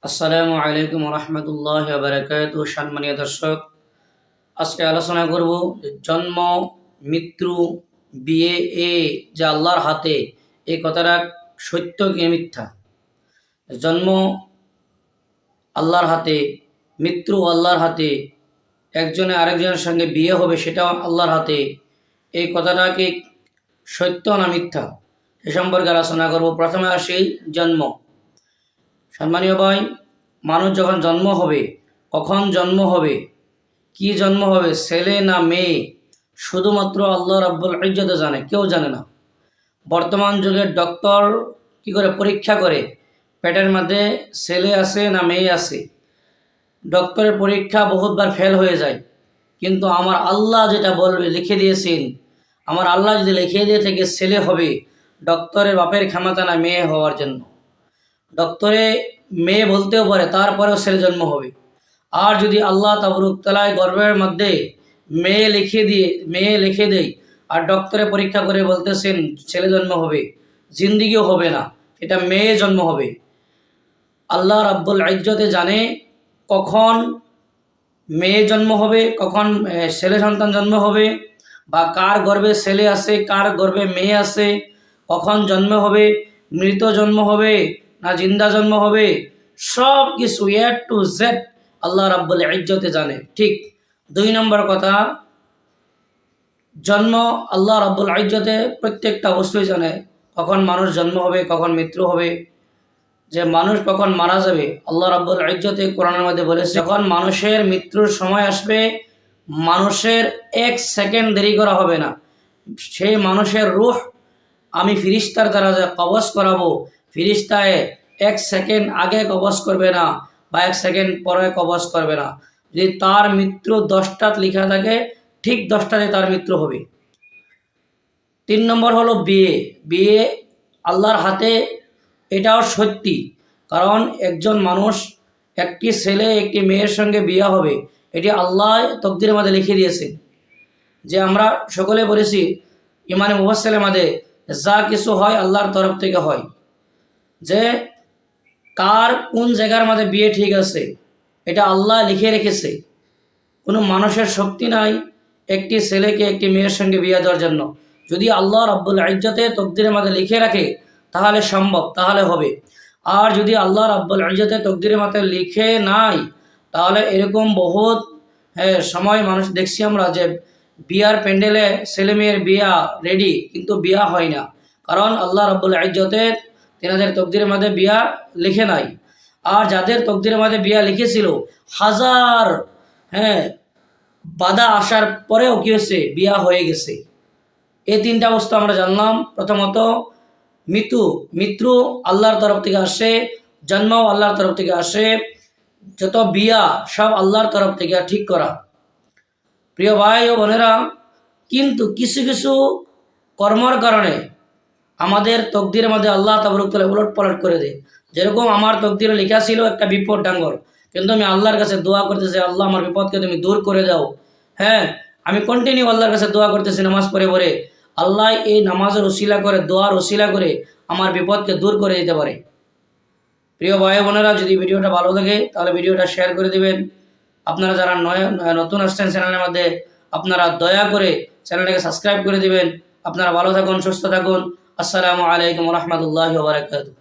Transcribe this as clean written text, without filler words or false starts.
আসসালামু আলাইকুম রহমতুল্লাহ বারাকাতু। সম্মানীয় দর্শক, আজকে আলোচনা করব জন্ম, মৃত্যু, বিয়ে যা আল্লাহর হাতে, এই কথাটা সত্য কি মিথ্যা। জন্ম আল্লাহর হাতে, মৃত্যু আল্লাহর হাতে, একজনে আরেকজনের সঙ্গে বিয়ে হবে সেটাও আল্লাহর হাতে, এই কথাটা কি সত্য না মিথ্যা, এ সম্পর্কে আলোচনা করব। প্রথমে আসি জন্ম। সম্মানীয় ভাই, মানুষ যখন জন্ম হবে, কখন জন্ম হবে, কি জন্ম হবে, ছেলে না মেয়ে, শুধুমাত্র আল্লাহ রাব্বুল ইজ্জত জানে, কেউ জানে না। বর্তমান যুগের ডক্টর কি করে পরীক্ষা করে পেটের মধ্যে ছেলে আছে না মেয়ে আছে। ডক্টরের পরীক্ষা বহুতবার ফেল হয়ে যায়, কিন্তু আমার আল্লাহ যেটা বলবে লিখে দিয়েছেন, আমার আল্লাহ যদি লিখে দিয়ে থেকে ছেলে হবে, ডক্টরের বাপের ক্ষমতা না মেয়ে হওয়ার জন্য। ডক্টরে মেয়ে বলতেও পারে, তারপরেও ছেলে জন্ম হবে। আর যদি আল্লাহ তাবারক তাআলা গর্ভের মধ্যে মেয়ে লিখে দেয়, আর ডক্টরে পরীক্ষা করে বলতেছেন ছেলে জন্ম হবে, জিন্দিগিও হবে না, এটা মেয়ে জন্ম হবে। আল্লাহ রাব্বুল ইজ্জতে জানে কখন মেয়ে জন্ম হবে, কখন ছেলে সন্তান জন্ম হবে, বা কার গর্ভে ছেলে আছে কার গর্ভে মেয়ে আছে, কখন জন্ম হবে, মৃত জন্ম হবে না জিন্দা জন্ম হবে, সব কিছু টু জেড আল্লাহ রাব্বুল ইজ্জতে জানে। ঠিক 2 নম্বর কথা, জন্ম আল্লাহ রাব্বুল ইজ্জতে প্রত্যেকটা বস্তুই জানে, কখন মানুষ জন্ম হবে, কখন মৃত্যু হবে, যে মানুষ কখন মারা যাবে। আল্লাহ রাব্বুল ইজ্জতে কোরআনের মধ্যে বলেছে, যখন মানুষের মৃত্যুর সময় আসবে, মানুষের 1 সেকেন্ড দেরি করা হবে না। সেই মানুষের রূহ আমি ফিরিস্তার দ্বারা যে কবজ করাবো, ফিরিস্তায় 1 সেকেন্ড আগে কবজ করবে না বা 1 সেকেন্ড পরে কবজ করবে না। যদি তার মৃত্যু 10টাত লেখা থাকে, ঠিক 10টাতে তার মৃত্যু হবে। 3 নম্বর হলো বিয়ে। বিয়ে আল্লাহর হাতে, এটাও সত্যি, কারণ একজন মানুষ, একটি ছেলে একটি মেয়ের সঙ্গে বিয়ে হবে, এটি আল্লাহ তকদিরের মধ্যে লিখে দিয়েছেন। যে আমরা সকলে বলেছি ইমানে মুফাসসালের মধ্যে, যা কিছু হয় আল্লাহর তরফ থেকে হয়। যে কার কোন জায়গার মধ্যে বিয়ে ঠিক আছে, এটা আল্লাহ লিখে রেখেছে। কোনো মানুষের শক্তি নাই একটি ছেলেকে একটি মেয়ের সঙ্গে বিয়ে দেওয়ার জন্য। যদি আল্লাহ রাব্বুল ইজ্জতে তকদিরের মধ্যে লিখে রাখে তাহলে সম্ভব, তাহলে হবে। আর যদি আল্লাহ রাব্বুল ইজ্জতে তকদিরের মধ্যে লিখে নাই, তাহলে এরকম বহুত সময় মানুষ দেখছি আমরা, যে বিয়ার প্যান্ডেলে ছেলে মেয়ের বিয়া রেডি, কিন্তু বিয়া হয় না, কারণ আল্লাহ রাব্বুল ইজ্জতে তেনাদের তকদিরের মধ্যে বিয়া লিখে নাই। আর যাদের তকদিরের মধ্যে বিয়া লিখেছিল, হাজার বাধা আসার পরেও কি হয়েছে, বিয়া হয়ে গেছে। এই 3টা অবস্থা আমরা জানলাম। প্রথমত মৃত্যু আল্লাহর তরফ থেকে আসে, জন্মও আল্লাহর তরফ থেকে আসে, যত বিয়া সব আল্লাহর তরফ থেকে ঠিক করা। প্রিয় ভাই ও বোনেরা, কিন্তু কিছু কিছু কর্মর কারণে আমাদের তকদিরের মধ্যে আল্লাহ তাবারক তাআলা উলট পালট করে দেয়। যেরকম আমার তকদিরে লেখা ছিল একটা বিপদ ডাঙ্গর, কিন্তু আমি আল্লাহর কাছে দোয়া করতেছি, আল্লাহ আমার বিপদকে তুমি দূর করে দাও। আমি কন্টিনিউ আল্লাহর কাছে দোয়া করতেছি নামাজ পড়ে পড়ে, আল্লাহ এই নামাজের ওসিলা করে, দোয়ার ওসিলা করে আমার বিপদকে দূর করে দিতে পারে। প্রিয় ভাই বোনেরা, যদি ভিডিওটা ভালো লাগে তাহলে ভিডিওটা শেয়ার করে দিবেন। আপনারা যারা নতুন আসছেন চ্যানেলের মধ্যে, আপনারা দয়া করে চ্যানেলটাকে সাবস্ক্রাইব করে দিবেন। আপনারা ভালো থাকুন, সুস্থ থাকুন। আসসালামু আলাইকুম রহমতুল্লাহি ওয়া বারাকাতুহু।